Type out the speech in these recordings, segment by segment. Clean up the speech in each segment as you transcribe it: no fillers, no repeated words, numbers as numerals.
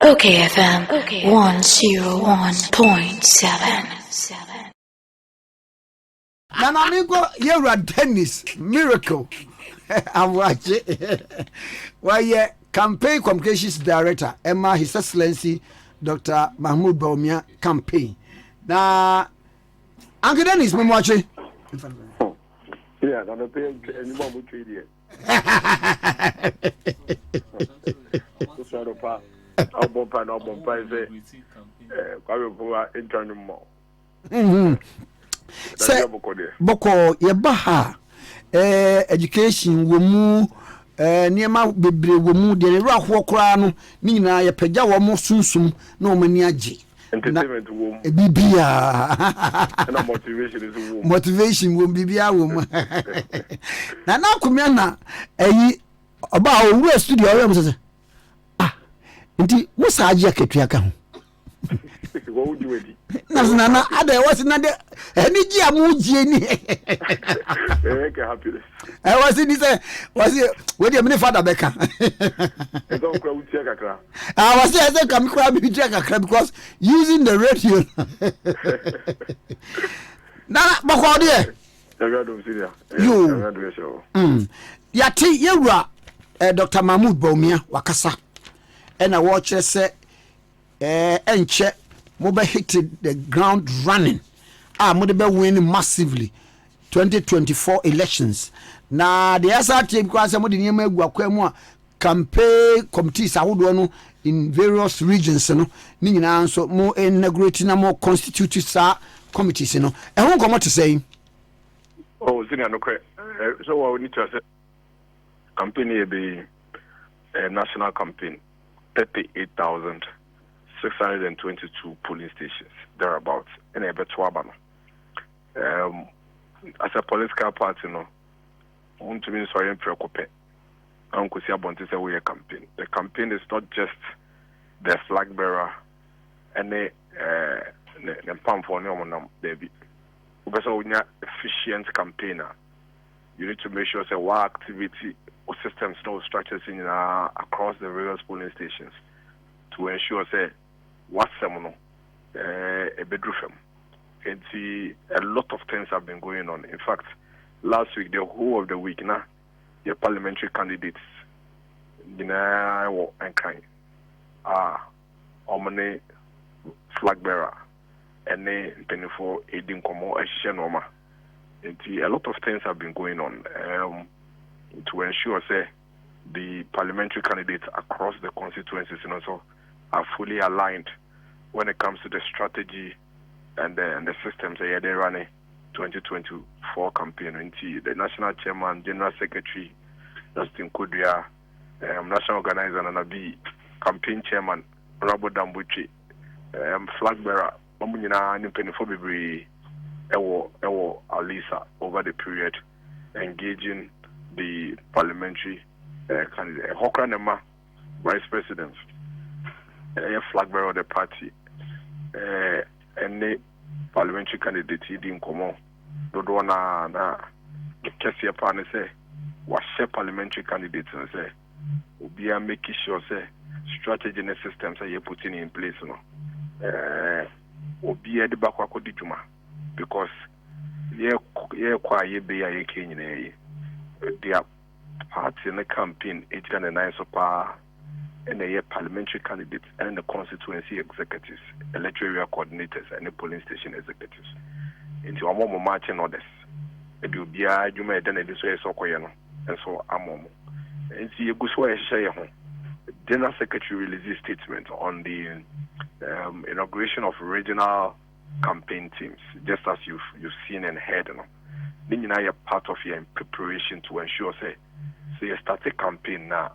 OKFM 101.7. Nana Mingo, you're a Dennis miracle. I'm watching. Why, campaign communications director, Emma, His Excellency Dr. Mahmoud Bawumia campaign. Now, Uncle Dennis, I'm watching. Yeah, I'm not paying any more with you. I'll bump and say, internal more. Say, Boko, Yabaha, education, womu, Niama Bibre, womu, the Iraq Wokrano, Nina, Yapeja, Wamo Sunsum, no maniaji. Entertainment womb. Bibia. And motivation is a womb. Motivation womb, Bibia womb. Now, Kumiana, about where studio, ah, indeed, what's our jacket? What would you do? Nana, I was another any Giamuji. Happiness. I was in this, was it, where your many father Becca? I was there, I come crab because using the radio. Nana, you, Yati, you Dr. Mahmoud Bawumia, Wakasa, and I watch say, and check. Mobile hit the ground running. Mobile winning massively. 2024 elections. Now the SRT because some of the new campaign committees in various regions. No, so more integrating more constituted committees. And who come to say? Oh, so what we need to say. Campaign be a national campaign. 38,622 polling stations, thereabouts, in a Betwabano. As a political party, I want to mean so I am preoccupied. I want to see about this way a campaign. The campaign is not just the flag bearer and the pump for no baby. Because when you're efficient campaigner, you need to make sure that what activity or systems, no structures in across the various polling stations to ensure that what's a bedroom. And see, a lot of things have been going on. In fact, last week, the whole of the week, now, the parliamentary candidates, and kind, Omane flag bearer, and they penny for aiding Komo, Shenoma. And see, a lot of things have been going on to ensure, say, the parliamentary candidates across the constituencies, also are fully aligned when it comes to the strategy and the systems they are running 2024 campaign. And the national chairman, general secretary, Justin Kudria, national organizer and the campaign chairman, Robert Dambuchi, flag bearer, Mamunina and Penifobibri, Ewo Alisa over the period, engaging the parliamentary candidate, Hokranema, vice president. A flag bearer of the party, and the parliamentary candidate didn't come on. Na Kessia Pan say, was parliamentary candidates and say, we are making sure say strategy and systems are you putting in place. Be at the back of Kodijuma because quiet be a king their party in the campaign, 809 so far. And the parliamentary candidates and the constituency executives, electoral coordinators, and the polling station executives. Into a more marching orders. It will be a you may then this way so and so amomo. And see a good way share home. General Secretary released a statement on the inauguration of regional campaign teams, just as you've seen and heard. Then you know you're part of your preparation to ensure say you start a campaign now.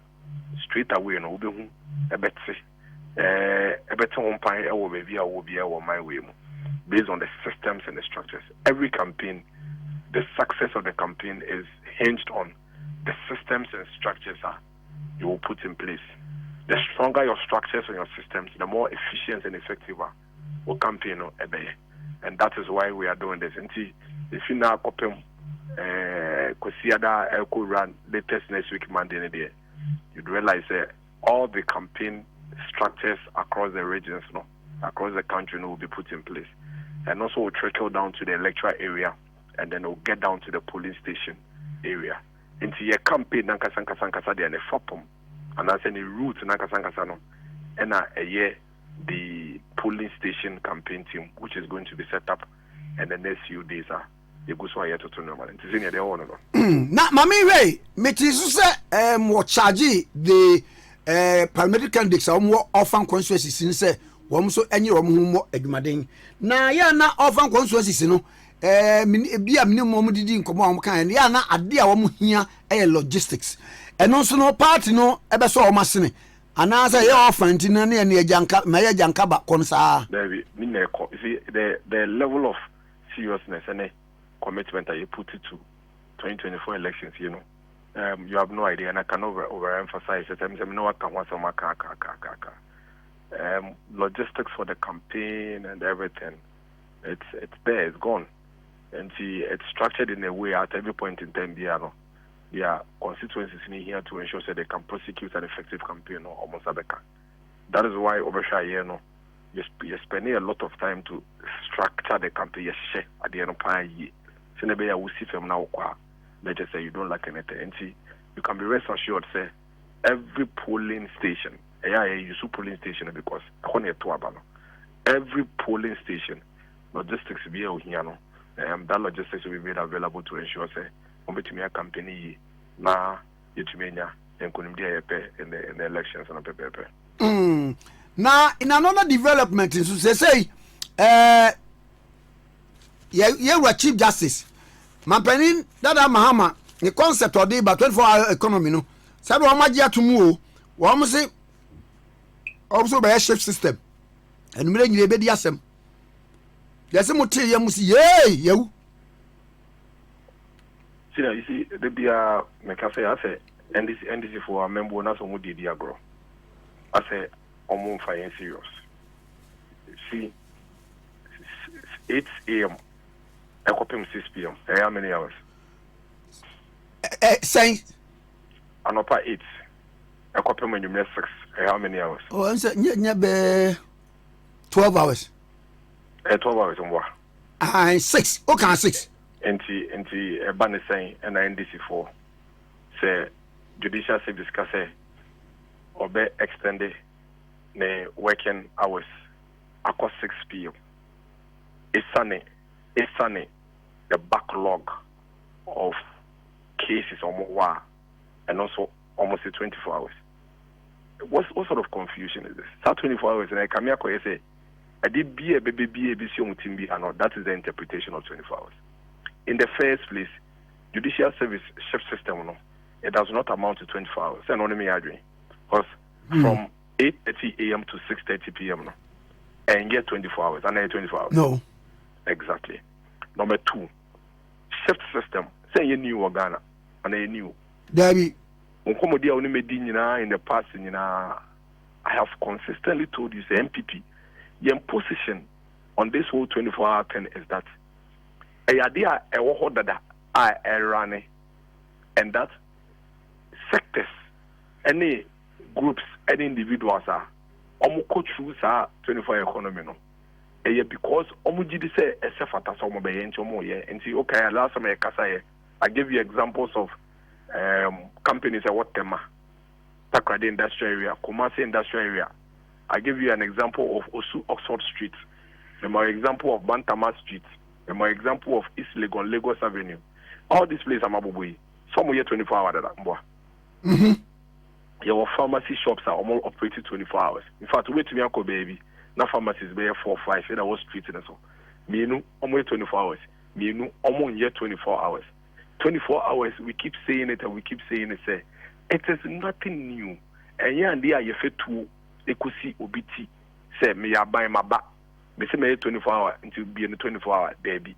Straight away, no, a better umpire or maybe I will be my way based on the systems and the structures. Every campaign, the success of the campaign is hinged on the systems and structures you will put in place. The stronger your structures and your systems, the more efficient and effective will campaign. And that is why we are doing this. And see, if you now open Kosiada Elko run latest next week Monday, you'd realize that all the campaign structures across the regions, across the country, will be put in place, and also will trickle down to the electoral area, and then will get down to the polling station area. Into your campaign, Nankasankasa, and a FOPOM, and that's any route Nankasankasa, and a year the polling station campaign team, which is going to be set up, and the next few days are. You go so here to normal. It is in the owner. Na mami way, metisu se what charge the parliamentary candidates are often constituencies in say wom so any mo adwumaden. Na ya na often constituencies no bia minimum didi nkomo am kan ya na ade a wom hia logistics. Eno so no party no ebe so wom asene. Ana say ya often tin na ne agyanka ma ya agyanka ba kon sa. David, see the level of seriousness and commitment that you put it to 2024 elections, you have no idea, and I can overemphasize it. Logistics for the campaign and everything, it's there, it's gone, and see, it's structured in a way at every point in time. There are constituencies in here to ensure that they can prosecute an effective campaign or almost abeka. That is why you're spending a lot of time to structure the campaign. At the end of the year. Senebea will see from now. Let's just say you don't like anything. And see, you can be rest assured, say, every polling station, polling station because every polling station, logistics be here, that logistics will be made available to ensure, say, a campaign na yetumenya and couldn't be in the elections and a paper. Now, in another development, they say, you were Chief Justice. Mampanin, that Mahama, the concept of the 24-hour economy, no. Said Wamagia to move, Wamase also by a shift system. And making the bediasem. There's a motive, you must say, you. See, you see, the Bia Mecafe, I say, and this is for a member, not so much diagro. I say, almost fine serious. See, 8 a.m. I copy 6 p.m. How many hours? Say, an upper 8. I copy when you make 6. How many hours? Oh, I'm saying, 12 hours. 12 hours and what? 6. Okay, 6. Enti a banner saying, and NDC4 say judicial service say or be extended the working hours across 6 p.m. It's sunny, the backlog of cases or and also almost 24 hours. What sort of confusion is this? That 24 hours, and I come here and say, I did be a baby, that is the interpretation of 24 hours. In the first place, judicial service shift system, it does not amount to 24 hours. And only me agree. Because from 8:30 a.m. to 6:30 p.m., and get 24 hours, and then 24 hours. No. Exactly. Number 2, shift system. Say you new Ghana, and you new. Daddy. In the past, I have consistently told you, the MPP, your position on this whole 24-hour thing is that a idea that I run, and that sectors, any groups, any individuals are almost through 24-hour economy. No, because omujidi say esefata so mo be yen chomo ye nti okay last time I gave you examples of companies at Watema, Takrade industrial area, Kumasi industrial area. I gave you an example of Osu Oxford Street, my example of Bantama Street, my example of East Legon, Lagos Avenue. All these places are mabubui. Some here 24 hours. Your pharmacy shops are almost operating 24 hours. In fact, wait to me, uncle baby. Now pharmacies be 4 or 5. That was street and so. Me no almost 24 hours. Me no almost here 24 hours. 24 hours. We keep saying it and we keep saying it. Say it is nothing new. And yeah, and there you fit to ekusi obiti. Say me ya buy my back. Me say me 24 hours until be in the 24 hour there be.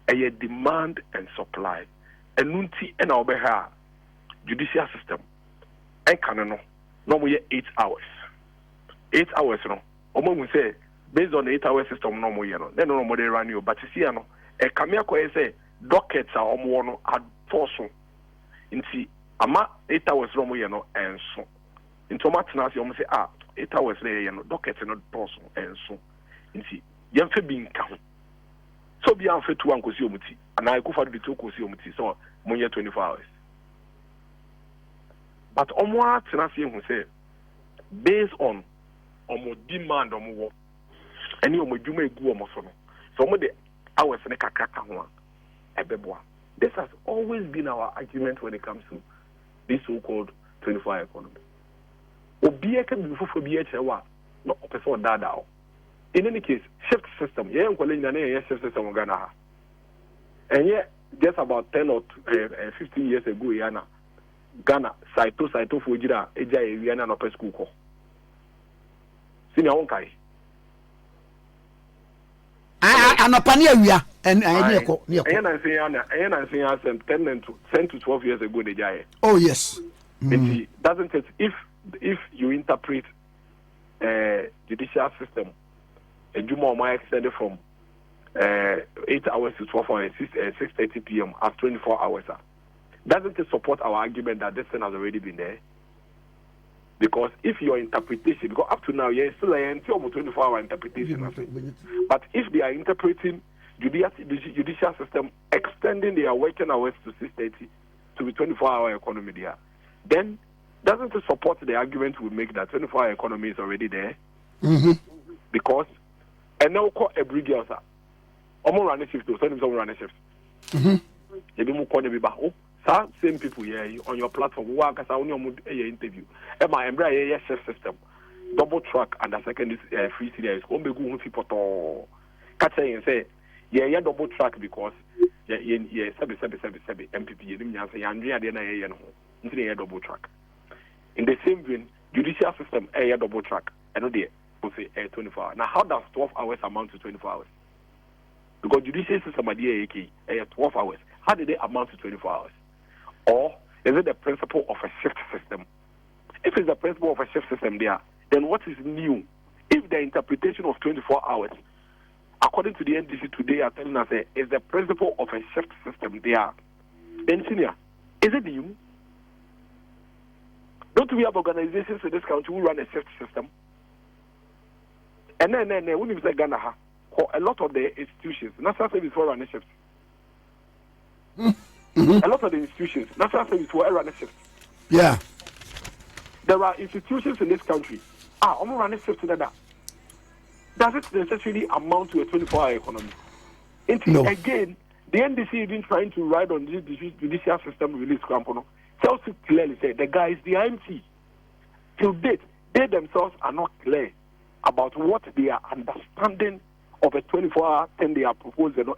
A demand and supply. And nunti and our beha judicial system. I can't no more 8 hours. 8 hours, no. Omo will say based on the 8-hour system, no more, then no more they run you. But you see, no, a camera say dockets are almost at force. In see, ama 8 hours no more, and so. In tomato, you almost say, 8 hours later, no docket no person and so. You see, young for being count. So be unfair to Uncle Siomiti, and I go for the two Siomiti, so Monia 24 hours. But on what Tenassi who say, based on more demand on more, and you may go almost so. Some of the hours in a kakaka one, a beboa. This has always been our argument when it comes to this so-called 24-hour economy. Obia can be for BHA, not a person dada. In any case, shift system, yeah, shift system Ghana. And yet, just about 10 or 15 years ago, Ghana, Saito Fujira, Eja, Riana, no Pescuco. Senior Onkai. And a pania, and I say 10 to 12 years ago, the Jaya. Oh, yes. Doesn't it? If you interpret judicial system, a Juma might extend it from 8 hours to 12 hours, 6:30 p.m. as 24 hours. Doesn't it support our argument that this thing has already been there? Because if your interpretation, because up to now, you're still until 24-hour interpretation. But if they are interpreting judicial system extending their working hours to 6:30 to be 24-hour economy there, then doesn't it support the argument we make that 24-hour economy is already there? Because and now call every girl, sir. Almost run a shift, so run a shift. You don't call the same people here on your platform. Work as I only interview. And my embrace shift system, double track, and the second is free series. Come be good people to catch and say, yeah, double track because yeah, 7 MPP. You didn't say Andrea, then I know double track. In the same vein, judicial system, double track. I know they will say 24 hours. Now, how does 12 hours amount to 24 hours? Because judicial system are 12 hours. How did they amount to 24 hours? Or is it the principle of a shift system? If it's the principle of a shift system there, then what is new? If the interpretation of 24 hours, according to the NDC today, are telling us is the principle of a shift system there, then senior, is it new? Don't we have organizations in this country who run a shift system? And then when you say Ghana, a lot of the institutions, national service for run a shift. A lot of the institutions, national service for run a shift. Yeah. There are institutions in this country. I'm run a shift to that. Does it necessarily amount to a 24-hour economy? No. Again, the NDC even trying to ride on this judicial system release Crampono tells you clearly say the guys, the IMT, till date, they themselves are not clear about what they are understanding of a 24-hour thing they are proposing.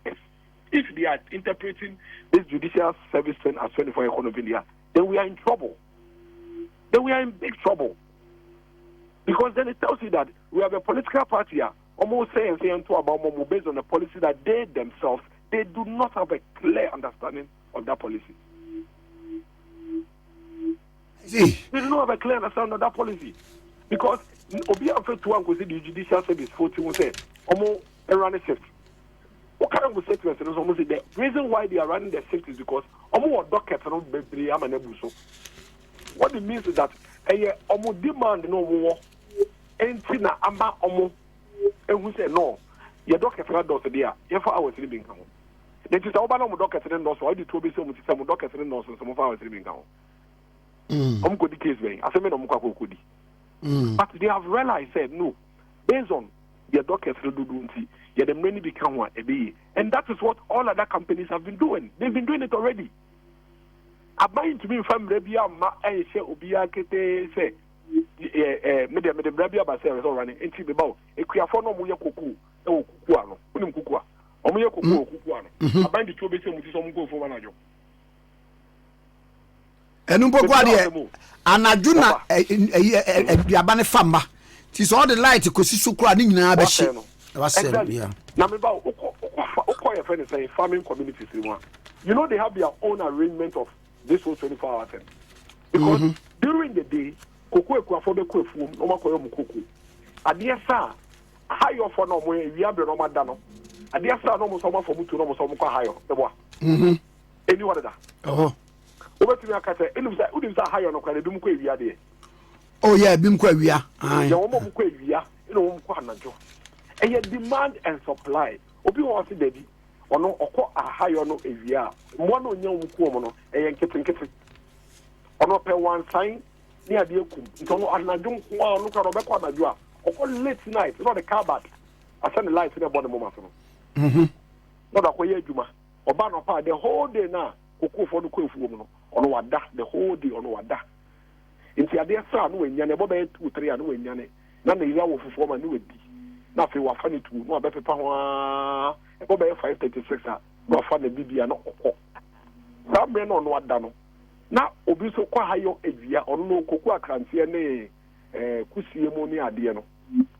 If they are interpreting this judicial service thing as 24-hour economy, then we are in trouble. Then we are in big trouble. Because then it tells you that we have a political party here, almost saying about more based on a policy that they themselves, they do not have a clear understanding of that policy. See. They do not have a clear understanding of that policy. Because the judicial service 40 will say, almost a running shift. What kind of statement is almost the reason why they are running the shift is because almost dockets are not very amenable. What it means is that almost demand no more. And Tina Amba Omo, and who said no, your dockets are not there. If I was living home, that is all about dockets and also I did to be some dockets and also some of our living home. Good case way. I said, but they have realized, said no, based on their dockets, yeah, the many become one a day. And that is what all other companies have been doing. They've been doing it already. I'm buying to me from Rebia, I say, Obia Kete, say, Media Brabia Bassel running, and see the bow. A Quiafono Muya Cuckoo, oh, Kuano, Unum Kukua, Omuya Kuku, Kuano. I bind the two bits with some go for one of you. And Anajuna, Yabane Famba. Tis all the light to Kosisukra in Abashi. Exactly. Now, about Okoye friend saying farming communities. You know, they have their own arrangement of this whole 24-hour thing. Because during the day, Koko Kwafobe Kwefum, Omakoyo Mukuku. Adiasa, higher for no way, we have the Romadano. Adiasa, no more for Mutu, no more higher. The boy. Anyone of that. Oh. Over to me, I can say, who is that higher on the Dumque? We are there. Oh yeah, bim kwa wia. Ya wo mo kwa wia, ina wo kwa anajo. Eye demand and supply. Obi wo se daddy. Ono okọ ahayo no ewia. Mo no nya wo ku mo no, eye nkete. Ono pe one sign ni ade ekum. Nto no anajo nko a no ka no be kwa anajo a. Okọ late night, no the car back. Asa the light in the body mo ma so no. No da ko ye adwuma. Oba no pa the whole day na okofo no ko efu mo no. Ono wada the whole day ono wada. Inti ade sa no wanya ne boba 2 3 no wanya ne na na ira wo fufo ma no wadi na fe wa fa ne tu no abepepa ho a boba 536 a no fa ne bibia no kokko sa me no no ada no na obi so kwa hayo edua ono no koku akrantie ne kusie mu ne ade no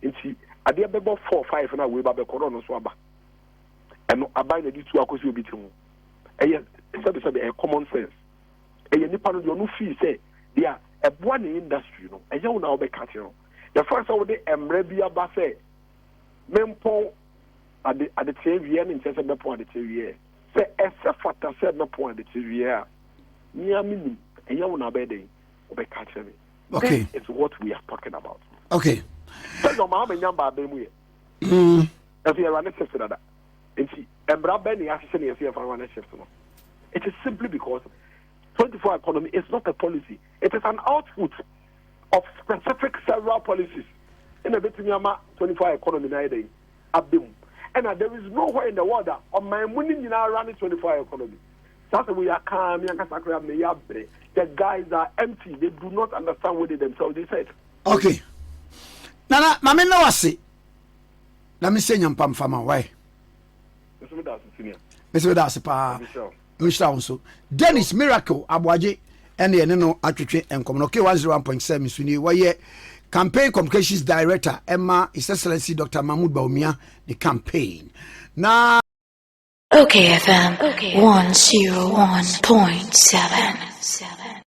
inti ade bebo 4 5 na we ba be kono no so aba eno abai na di tu akosi obi timu eye sabe e common sense eye nipa no do no feel say dia eboa ne industry no eya wo na wo be catch no the first how the emre bia ba say mempo ade TV ne nse be pon ade TV say ese fata say me pon ade TV a ni amini eya wo na be den wo be catch me. Okay, it's what we are talking about. Okay, so no ma nyam ba be mu ye if you run a shift that enti embra be ne ahye ne ye fa run a shift no it is simply because 24 economy is not a policy. It is an output of specific several policies. In a bit 24 economy na day abim. And there is nowhere in the world that on my money in running 24 economy. That's why we are calm. The guys are empty. They do not understand what they themselves they said. Okay. Nana, mama no wasi. Let me say nyampam fama why. Mr. Dasi pa. So Dennis Miracle Aboagye and the no atwetwe enkom okay 101.7 suni why campaign communications director Emma His Excellency Dr. Mahmoud Bawumia the campaign now OKFM 101.7